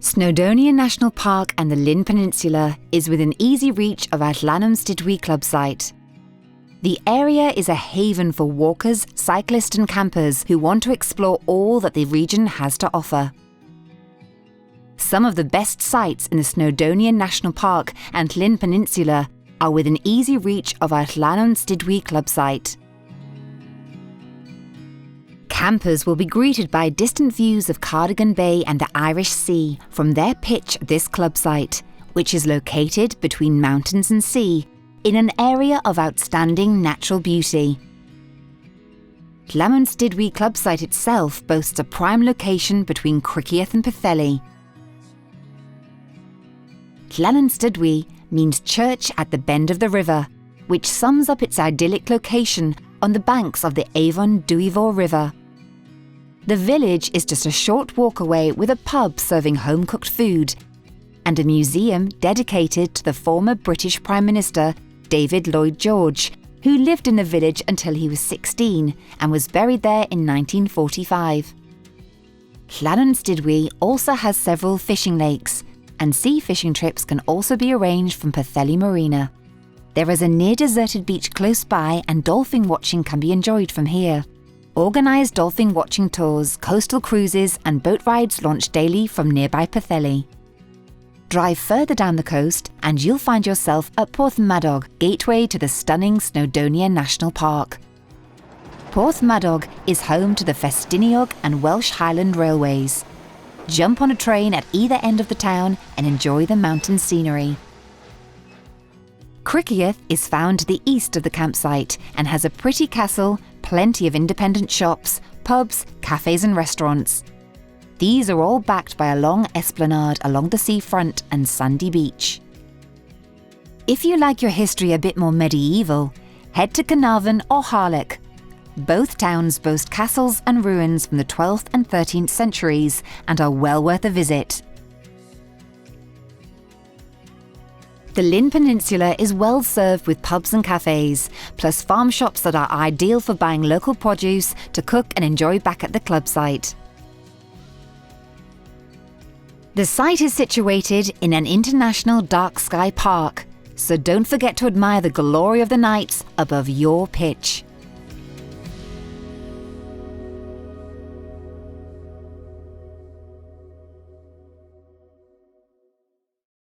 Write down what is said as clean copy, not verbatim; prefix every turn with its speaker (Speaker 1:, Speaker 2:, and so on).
Speaker 1: Snowdonia National Park and the Llyn Peninsula is within easy reach of our Llanystumdwy Club Site. The area is a haven for walkers, cyclists and campers who want to explore all that the region has to offer. Some of the best sites in the Snowdonia National Park and Llyn Peninsula are within easy reach of our Llanystumdwy Club Site. Campers will be greeted by distant views of Tremadog Bay and the Irish Sea from their pitch at this club site, which is located between mountains and sea in an area of outstanding natural beauty. Llanystumdwy Club Site itself boasts a prime location between Criccieth and Pwllheli. Llanystumdwy means church at the bend of the river, which sums up its idyllic location on the banks of the Avon Dwyfor River. The village is just a short walk away with a pub serving home-cooked food and a museum dedicated to the former British Prime Minister David Lloyd George, who lived in the village until he was 16 and was buried there in 1945. Llanystumdwy also has several fishing lakes, and sea fishing trips can also be arranged from Pwllheli Marina. There is a near-deserted beach close by and dolphin watching can be enjoyed from here. Organised dolphin watching tours, coastal cruises and boat rides launch daily from nearby Pwllheli. Drive further down the coast and you'll find yourself at Porthmadog, gateway to the stunning Snowdonia National Park. Porthmadog is home to the Ffestiniog and Welsh Highland railways. Jump on a train at either end of the town and enjoy the mountain scenery. Criccieth is found to the east of the campsite and has a pretty castle, plenty of independent shops, pubs, cafes and restaurants. These are all backed by a long esplanade along the seafront and sandy beach. If you like your history a bit more medieval, head to Carnarvon or Harlech. Both towns boast castles and ruins from the 12th and 13th centuries and are well worth a visit. The Llyn Peninsula is well served with pubs and cafes, plus farm shops that are ideal for buying local produce to cook and enjoy back at the club site. The site is situated in an international dark sky park, so don't forget to admire the glory of the nights above your pitch.